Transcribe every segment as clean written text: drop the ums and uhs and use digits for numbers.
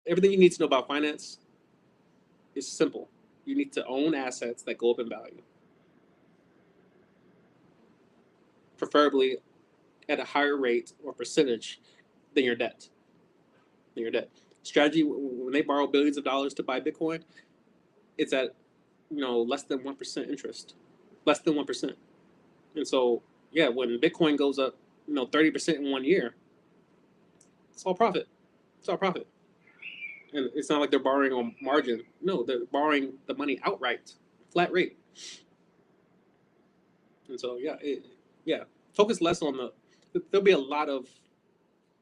Everything you need to know about finance is simple. You need to own assets that go up in value, preferably at a higher rate or percentage than your debt. Than your debt. Strategy, when they borrow billions of dollars to buy Bitcoin, it's at less than 1% interest, less than 1%. And so yeah, when Bitcoin goes up 30% in 1 year, it's all profit. It's all profit. And it's not like they're borrowing on margin. No, they're borrowing the money outright, flat rate. And so yeah, focus less on there'll be a lot of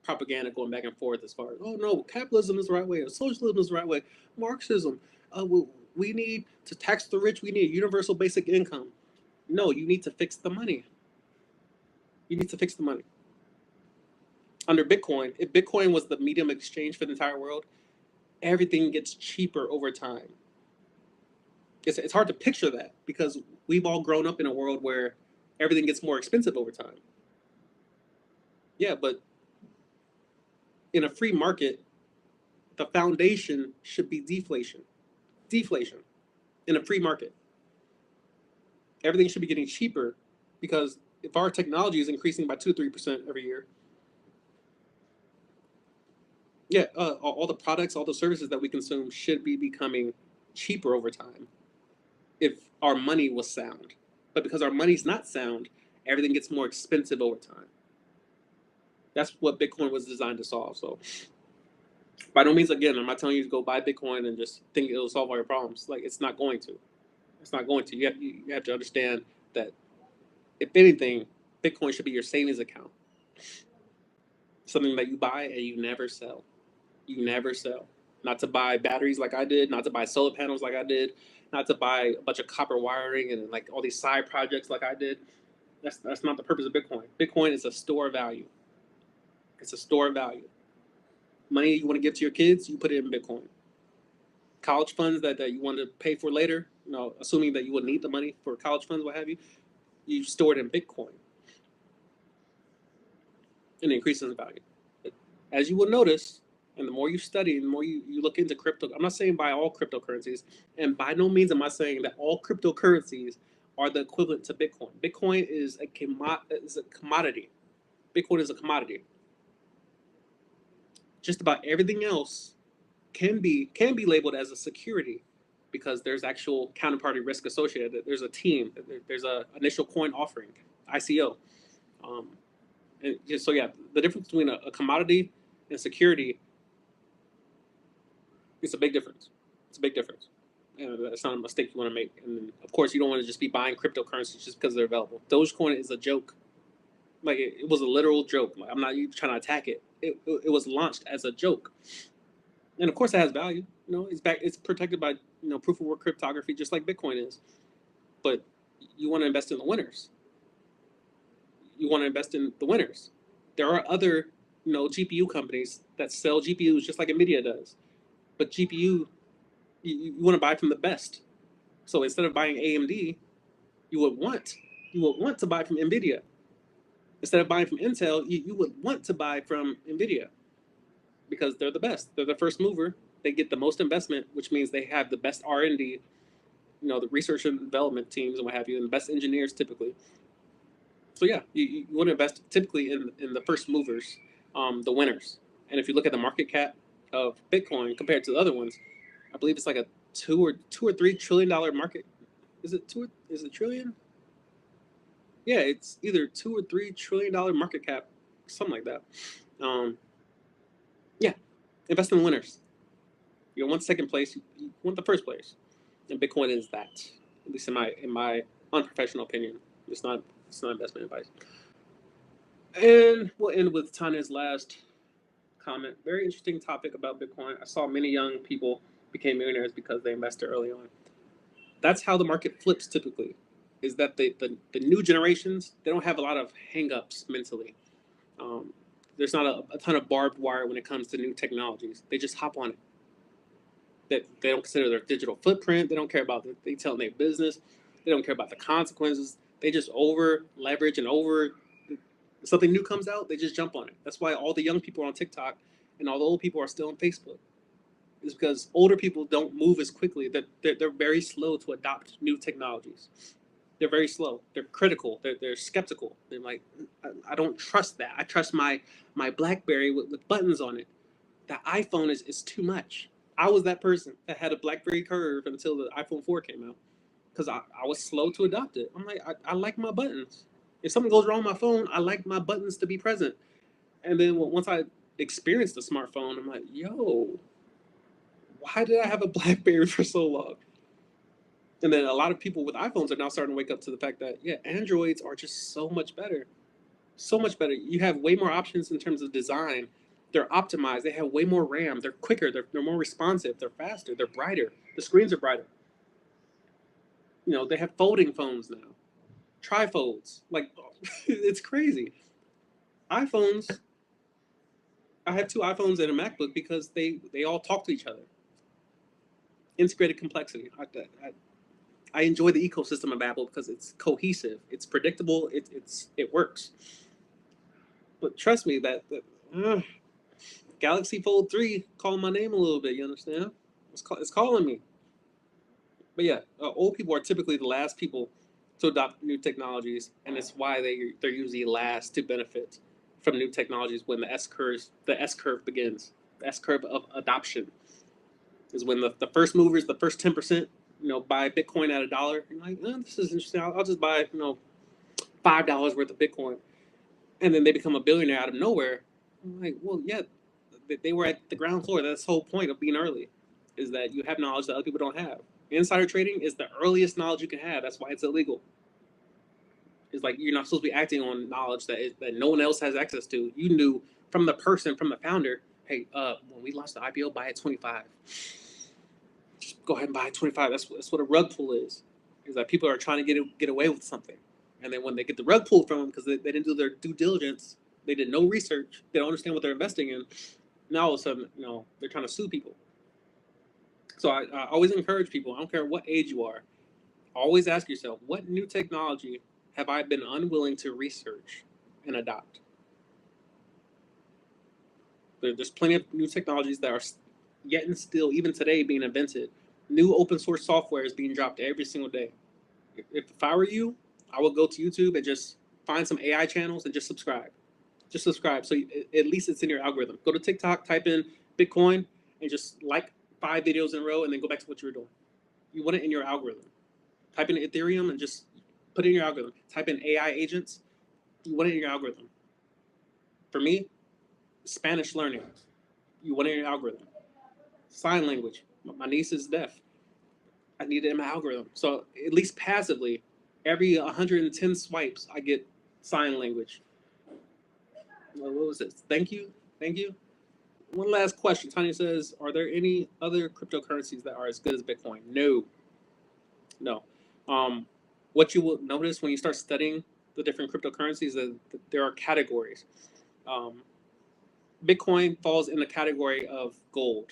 propaganda going back and forth as far as, oh no, capitalism is the right way, or socialism is the right way, Marxism. We need to tax the rich. We need universal basic income. No, you need to fix the money. You need to fix the money. Under Bitcoin, if Bitcoin was the medium of exchange for the entire world, everything gets cheaper over time. It's hard to picture that because we've all grown up in a world where everything gets more expensive over time. Yeah, but in a free market, the foundation should be deflation. Deflation in a free market. Everything should be getting cheaper because if our technology is increasing by 2-3% every year, yeah, all the products, all the services that we consume should be becoming cheaper over time if our money was sound. But because our money's not sound, everything gets more expensive over time. That's what Bitcoin was designed to solve. So by no means, again, I'm not telling you to go buy Bitcoin and just think it'll solve all your problems. Like, it's not going to. It's not going to. You have to understand that, if anything, Bitcoin should be your savings account. Something that you buy and you never sell. You never sell. Not to buy batteries like I did, not to buy solar panels like I did, not to buy a bunch of copper wiring and like all these side projects like I did. That's not the purpose of Bitcoin. Bitcoin is a store of value. It's a store of value. Money you want to give to your kids, you put it in Bitcoin. College funds that you want to pay for later, assuming that you will need the money for college funds, what have you, you store it in Bitcoin. And it increases in value. As you will notice, and the more you study, the more you look into crypto, I'm not saying buy all cryptocurrencies, and by no means am I saying that all cryptocurrencies are the equivalent to Bitcoin. Bitcoin is a commodity. Bitcoin is a commodity. Just about everything else can be labeled as a security because there's actual counterparty risk associated. There's a team. There's a initial coin offering, ICO. And so yeah, the difference between a commodity and security, it's a big difference. It's a big difference. And that's not a mistake you want to make. And of course, you don't want to just be buying cryptocurrencies just because they're available. Dogecoin is a joke. Like it was a literal joke. Like, I'm not even trying to attack it. It was launched as a joke. And of course, it has value. It's protected by proof of work cryptography, just like Bitcoin is. But you want to invest in the winners. You want to invest in the winners. There are other GPU companies that sell GPUs just like Nvidia does. But GPU, you want to buy from the best. So instead of buying AMD, you would want to buy from Nvidia. Instead of buying from Intel, you would want to buy from Nvidia because they're the best. They're the first mover. They get the most investment, which means they have the best R&D, the research and development teams and what have you, and the best engineers typically. So yeah, you want to invest typically in the first movers, the winners. And if you look at the market cap of Bitcoin compared to the other ones, I believe it's like a $2 or $3 trillion market. Is it trillion? Yeah, it's either $2 or $3 trillion market cap, something like that. Yeah, invest in the winners. You don't want second place. You want the first place, and Bitcoin is that. At least in my unprofessional opinion, it's not investment advice. And we'll end with Tanya's last comment. Very interesting topic about Bitcoin. I saw many young people became millionaires because they invested early on. That's how the market flips typically, is that the new generations, they don't have a lot of hang-ups mentally. There's not a ton of barbed wire when it comes to new technologies. They just hop on it. They don't consider their digital footprint. They don't care about they telling their business. They don't care about the consequences. They just over leverage and something new comes out, they just jump on it. That's why all the young people are on TikTok and all the old people are still on Facebook. is because older people don't move as quickly. They're very slow to adopt new technologies. They're very slow. They're critical. They're skeptical. They're like, I don't trust that. I trust my BlackBerry with buttons on it. The iPhone is too much. I was that person that had a BlackBerry Curve until the iPhone 4 came out because I was slow to adopt it. I'm like, I like my buttons. If something goes wrong with my phone, I like my buttons to be present. And then once I experienced the smartphone, I'm like, yo, why did I have a BlackBerry for so long? And then a lot of people with iPhones are now starting to wake up to the fact that, yeah, Androids are just so much better. So much better. You have way more options in terms of design. They're optimized. They have way more RAM. They're quicker. They're more responsive. They're faster. They're brighter. The screens are brighter. They have folding phones now, trifolds. Like, it's crazy. iPhones. I have two iPhones and a MacBook because they all talk to each other. Integrated complexity. I enjoy the ecosystem of Apple because it's cohesive, it's predictable, it works. But trust me, that Galaxy Fold 3 calling my name a little bit. You understand? It's calling me. But yeah, old people are typically the last people to adopt new technologies, and it's why they're usually last to benefit from new technologies when the S curve begins. The S curve of adoption is when the first movers, the first 10%, buy Bitcoin at $1. You're like, this is interesting. I'll just buy $5 worth of Bitcoin, and then they become a billionaire out of nowhere. I'm like, well, yeah, they were at the ground floor. That's the whole point of being early, is that you have knowledge that other people don't have. Insider trading is the earliest knowledge you can have. That's why it's illegal. It's like you're not supposed to be acting on knowledge that no one else has access to. You knew from the founder, hey, when we launched the IPO, buy at 25. Just go ahead and buy 25. That's what a rug pull is that people are trying to get away with something. And then when they get the rug pulled from them because they didn't do their due diligence, they did no research, they don't understand what they're investing in, now all of a sudden, they're trying to sue people. So I always encourage people, I don't care what age you are, always ask yourself, what new technology have I been unwilling to research and adopt? There's plenty of new technologies that are yet and still, even today, being invented. New open source software is being dropped every single day. If I were you, I would go to YouTube and just find some AI channels and just subscribe. Just subscribe. So at least it's in your algorithm. Go to TikTok, type in Bitcoin, and just like 5 videos in a row, and then go back to what you were doing. You want it in your algorithm. Type in Ethereum and just put it in your algorithm. Type in AI agents. You want it in your algorithm. For me, Spanish learning. You want it in your algorithm. Sign language. My niece is deaf. I need it in my algorithm. So at least passively, every 110 swipes, I get sign language. What was it? Thank you. Thank you. One last question. Tanya says, are there any other cryptocurrencies that are as good as Bitcoin? No. No. What you will notice when you start studying the different cryptocurrencies is that there are categories. Bitcoin falls in the category of gold,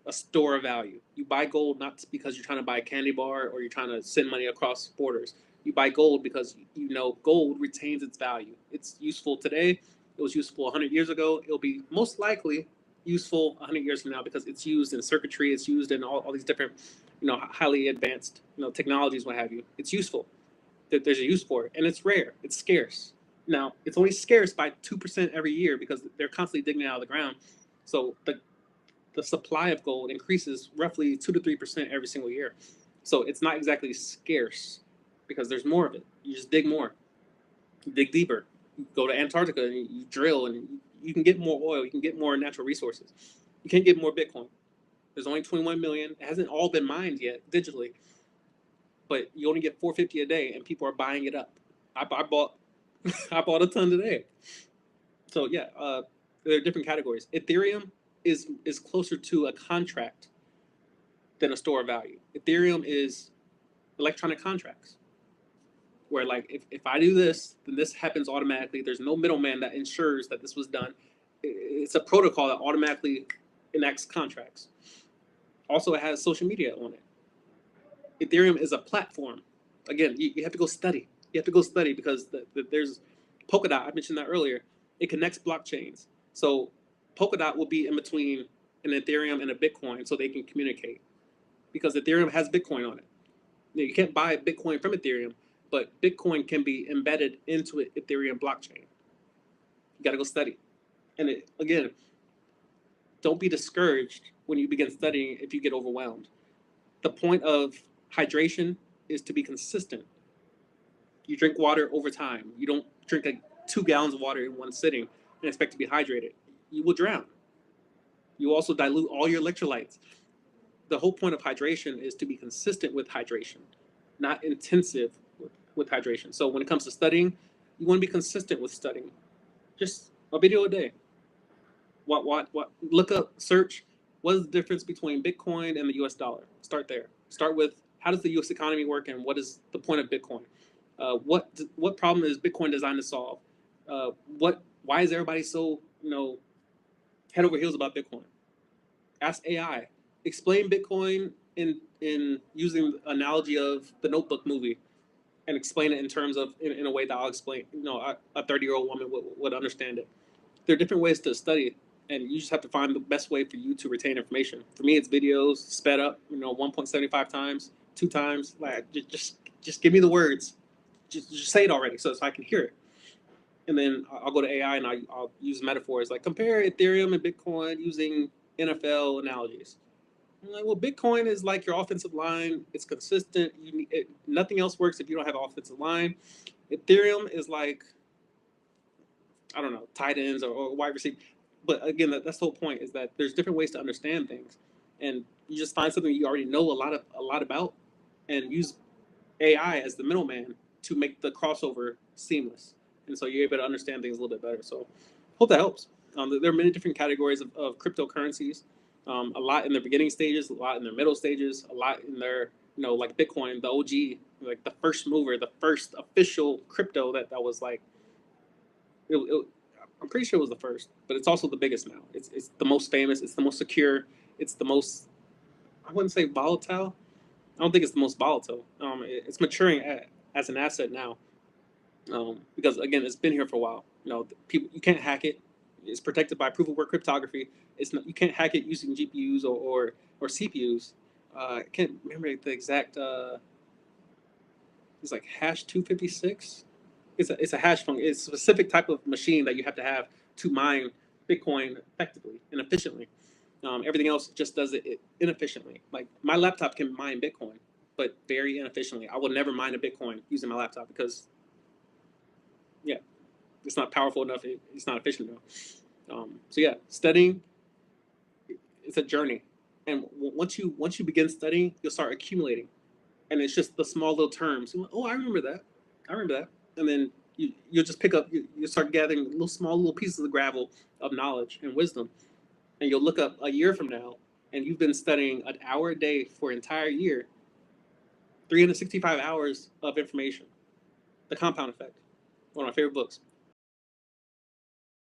a store of value. You buy gold not because you're trying to buy a candy bar or you're trying to send money across borders. You buy gold because gold retains its value. It's useful today. It was useful 100 years ago. It'll be most likely useful 100 years from now because it's used in circuitry. It's used in all these different, highly advanced, technologies, what have you. It's useful. There's a use for it, and it's rare. It's scarce. Now, it's only scarce by 2% every year because they're constantly digging it out of the ground. So the supply of gold increases roughly 2 to 3% every single year. So it's not exactly scarce because there's more of it. You just dig more, you dig deeper. You go to Antarctica and you drill, and you can get more oil. You can get more natural resources. You can't get more Bitcoin. There's only 21 million. It hasn't all been mined yet digitally, but you only get 450 a day, and people are buying it up. I bought I bought a ton today. So yeah, there are different categories. Ethereum is closer to a contract than a store of value. Ethereum is electronic contracts, where like if I do this, then this happens automatically. There's no middleman that ensures that this was done. It's a protocol that automatically enacts contracts. Also, it has social media on it. Ethereum is a platform. Again, you have to go study. You have to go study because there's Polkadot. I mentioned that earlier. It connects blockchains. So Polkadot will be in between an Ethereum and a Bitcoin so they can communicate, because Ethereum has Bitcoin on it. You can't buy Bitcoin from Ethereum, but Bitcoin can be embedded into an Ethereum blockchain. You got to go study. And again, don't be discouraged when you begin studying if you get overwhelmed. The point of hydration is to be consistent. You drink water over time. You don't drink 2 gallons of water in one sitting and expect to be hydrated. You will drown. You also dilute all your electrolytes. The whole point of hydration is to be consistent with hydration, not intensive with hydration. So when it comes to studying, you want to be consistent with studying. Just a video a day. What? Look up, search. What is the difference between Bitcoin and the U.S. dollar? Start there. Start with how does the U.S. economy work and what is the point of Bitcoin? What problem is Bitcoin designed to solve? Why is everybody so head over heels about Bitcoin? Ask AI. Explain Bitcoin in using the analogy of the Notebook movie, and explain it in terms of in a way that I'll explain. A 30-year-old woman would understand it. There are different ways to study, and you just have to find the best way for you to retain information. For me, it's videos sped up, 1.75 times, 2 times. Like just give me the words, just say it already, so I can hear it. And then I'll go to AI and I'll use metaphors like compare Ethereum and Bitcoin using NFL analogies. I'm like, well, Bitcoin is like your offensive line. It's consistent. Nothing else works if you don't have an offensive line. Ethereum is like, I don't know, tight ends or wide receiver. But again, that's the whole point, is that there's different ways to understand things. And you just find something you already know a lot about and use AI as the middleman to make the crossover seamless. And so you're able to understand things a little bit better. So hope that helps. There are many different categories of cryptocurrencies. A lot in their beginning stages, a lot in their middle stages, a lot in their, like Bitcoin, the OG, like the first mover, the first official crypto that was like, I'm pretty sure it was the first, but it's also the biggest now. It's the most famous. It's the most secure. It's the most, I wouldn't say volatile. I don't think it's the most volatile. It's maturing as an asset now, because again, it's been here for a while. People, you can't hack it. It's protected by proof of work cryptography. You can't hack it using GPUs or CPUs. I can't remember the exact. It's like hash 256. It's a hash function. It's a specific type of machine that you have to have to mine Bitcoin effectively and efficiently. Everything else just does it inefficiently. Like my laptop can mine Bitcoin, but very inefficiently. I will never mine a Bitcoin using my laptop because, yeah, it's not powerful enough. It's not efficient enough. So yeah, studying, it's a journey, and once you begin studying, you'll start accumulating, and it's just the small little terms. Oh, I remember that. I remember that, and then you'll just pick up. You start gathering little pieces of gravel of knowledge and wisdom, and you'll look up a year from now, and you've been studying an hour a day for an entire year, 365 hours of information. The Compound Effect, one of my favorite books.